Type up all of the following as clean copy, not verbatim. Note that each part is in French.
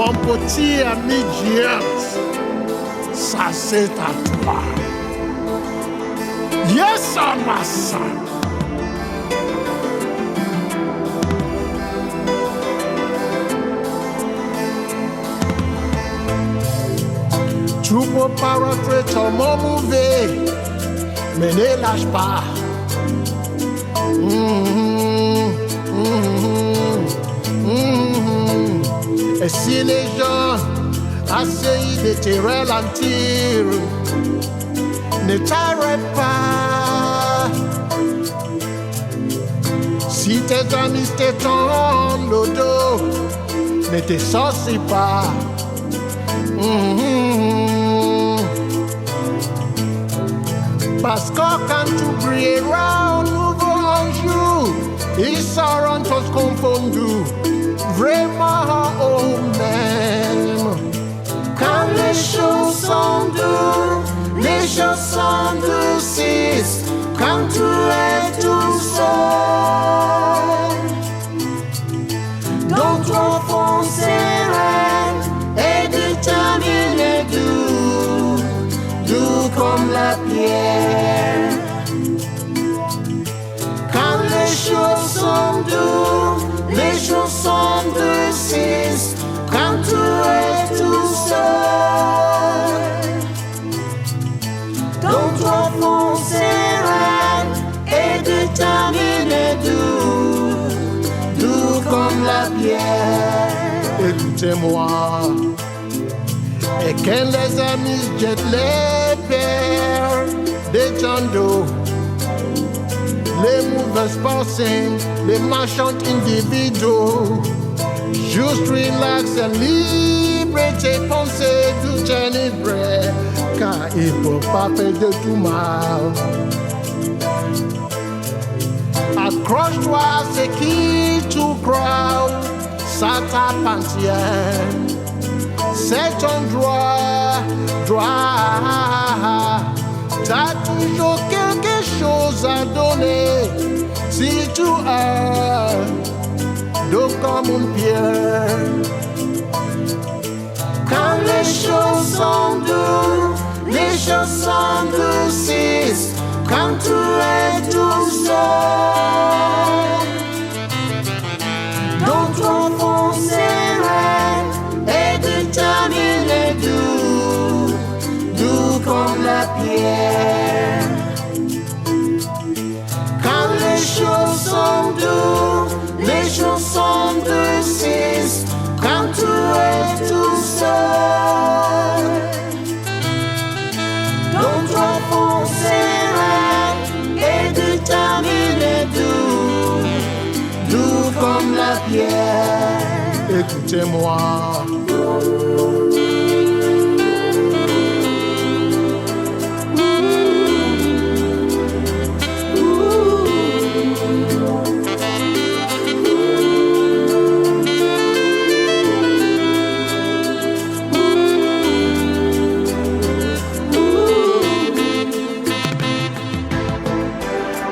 Mon petit ami James, ça c'est à toi. Yes, my son. Tu peux pas rentrer ton mon mauvais, mais ne lâche pas. Et si les gens essayent de te ralentir, ne t'arrête pas. Si tes amis te tendent le dos, ne te soucie pas. Parce que quand tu brilleras un nouveau jour, ils seront tous confondus, vraiment au même. Quand les choses sont dures, les choses s'endurcissent. Quand tu es tout seul, dans ton fond serein et déterminé, doux comme la pierre. Quand les choses sont dures, les choses s'endurcissent. Quand tu es tout seul, dans ton fond serein et déterminé, doux comme la pierre. Écoutez-moi, et quand les amis jettent les pères des jandos, les mauvaises pensées, les marchands individuaux, juste relax et libre tes pensées, tout est vrai, car il ne faut pas faire de tout mal. Accroche-toi à ce qui tu crois, ça t'appartient. C'est ton droit. T'as toujours quelque chose à donner. Si tu as dos comme une pierre. Quand les choses sont dures, les choses s'endurcissent. Quand tu es tout seul, dans ton fond serein et déterminé, doux comme la pierre. Quand les choses sont dures, les choses s'endurcissent. Quand tu es tout seul, dans ton fond serein et déterminé, doux comme la pierre. Écoutez-moi.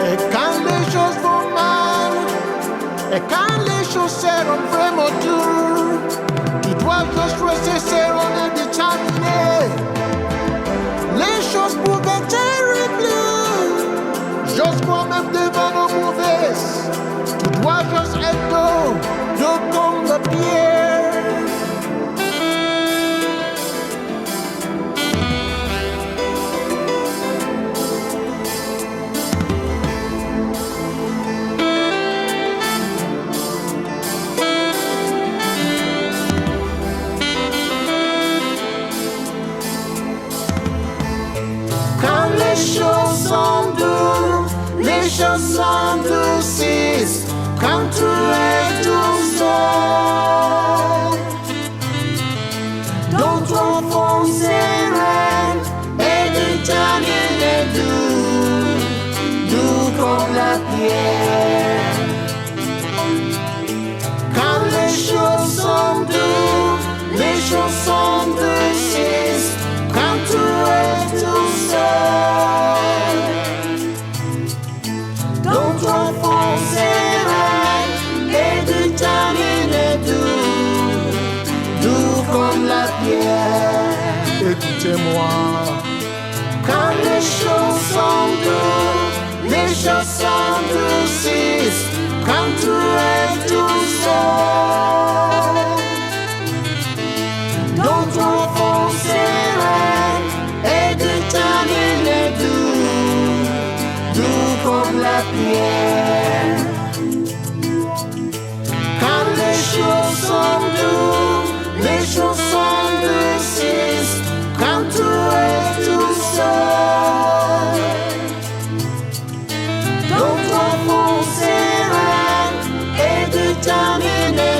Et quand les choses vont mal, et quand les choses seront vraiment dures, tu dois juste rester serein et déterminé. Les choses pouvaient être terribles, juste moi-même devant nos mauvaises. Tu dois juste être dos comme la pierre. Quand les choses sont dures, les choses s'endurcissent. Quand tu es tout seul, dans ton fond serein et déterminé, doux comme la pierre. Quand les choses sont dures, les choses s'endurcissent. Quand tu es tout seul, dans ton fond serein écoutez-moi. Quand les choses sont dures, les choses sont douces, quand tu es tout seul, dans ton fond serein et déterminé doux comme la pierre. Quand les choses sont dures, les choses sont douces, quand tu es tout seul, dans ton fond serein et déterminé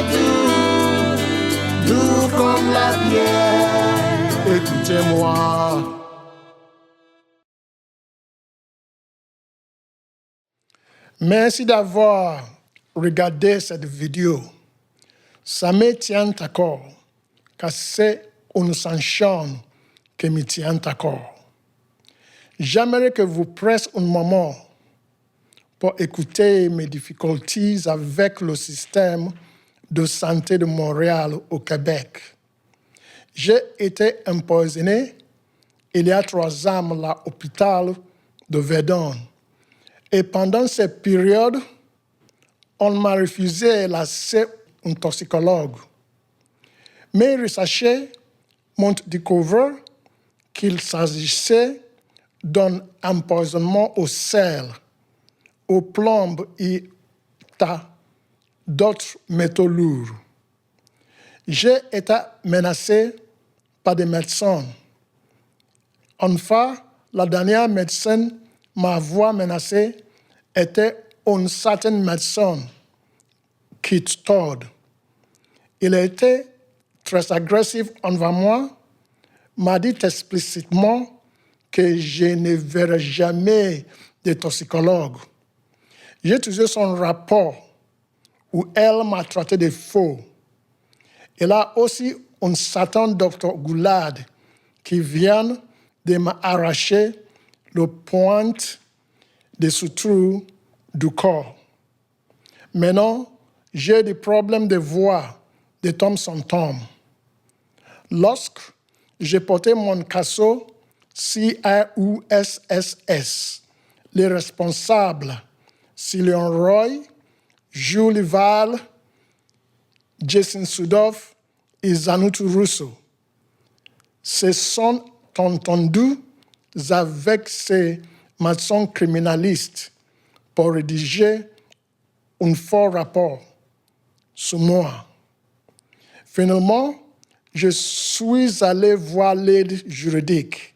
doux comme la pierre. Écoutez-moi. Merci d'avoir regardé cette vidéo. Ça me tient à cœur, car c'est une chanson qui me tient à cœur. J'aimerais que vous preniez un moment pour écouter mes difficultés avec le système de santé de Montréal au Québec. J'ai été empoisonné il y a 3 ans à l'hôpital de Verdun. Et pendant cette période, on m'a refusé l'accès à un toxicologue. Mes recherches m'ont découvert qu'il s'agissait d'un empoisonnement au sel, au plomb et à d'autres métaux lourds. J'ai été menacé par des médecins. Enfin, la dernière médecine m'avait menacé était un certain médecin, Keith Todd. Il était très agressif envers moi, m'a dit explicitement que je ne verrai jamais de toxicologue. J'ai utilisé son rapport où elle m'a traité de faux. Il a aussi un certain docteur Goulard qui vient de m'arracher le point de suture du corps. Maintenant, j'ai des problèmes de voix de temps en temps. Lorsque j'ai porté mon casseau CRUSSS, les responsables, Cillian Roy, Julie Val, Jason Sudoff et Zanutu Russo se sont entendus avec ces médecins criminalistes pour rédiger un faux rapport sur moi. Finalement, je suis allé voir l'aide juridique.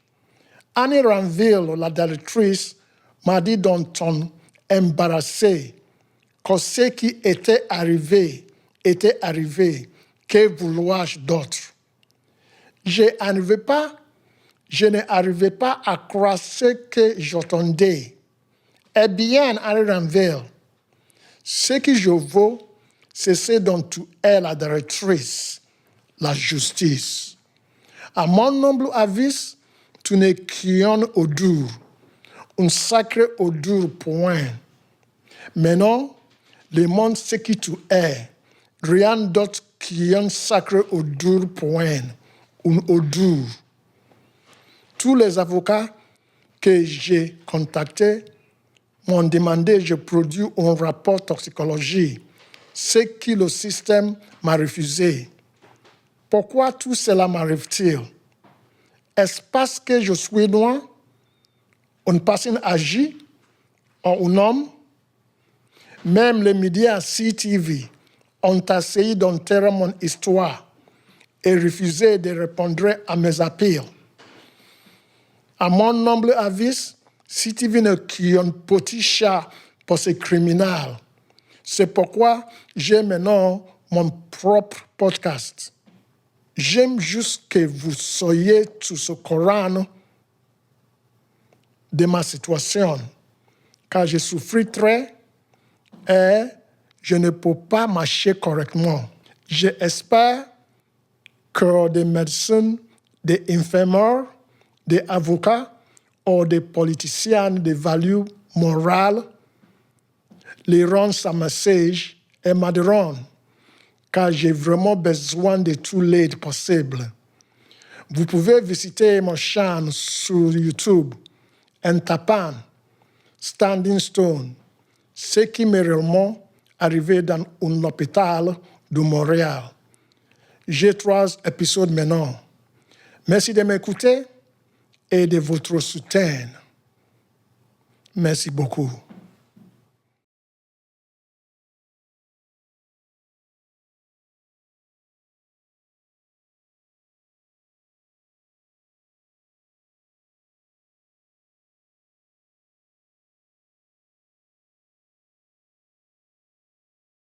Annie Ranville, la directrice, m'a dit d'un ton embarrassé que ce qui était arrivé, que vouloir-je d'autre. Je n'arrivais pas à croire ce que j'entendais. Eh bien, Annie Ranville, ce que je veux, c'est ce dont tu es la directrice, la justice. À mon humble avis, tu n'es qu'une odeur, un sacré odeur, point. Maintenant, le monde sait qui tu es. Rien d'autre qu'un sacré odeur, point. Une odeur. Tous les avocats que j'ai contactés m'ont demandé de produire un rapport toxicologie, ce que le système m'a refusé. Pourquoi tout cela m'arrive-t-il? Est-ce parce que je suis noir, une personne âgée, ou un homme? Même les médias CTV ont essayé d'enterrer mon histoire et refusé de répondre à mes appels. À mon humble avis, CTV n'est qu'un petit chat pour ces criminels. C'est pourquoi j'ai maintenant mon propre podcast. J'aime juste que vous soyez tous au courant de ma situation, car je souffre très et je ne peux pas marcher correctement. J'espère que des médecins, des infirmières, des avocats ou des politiciens de valeur morale liront ce message et m'aideront, car j'ai vraiment besoin de tout l'aide possible. Vous pouvez visiter mon chaîne sur YouTube en tapant Standing Stone, ce qui m'est réellement arrivé dans un hôpital de Montréal. J'ai 3 épisodes maintenant. Merci de m'écouter et de votre soutien. Merci beaucoup.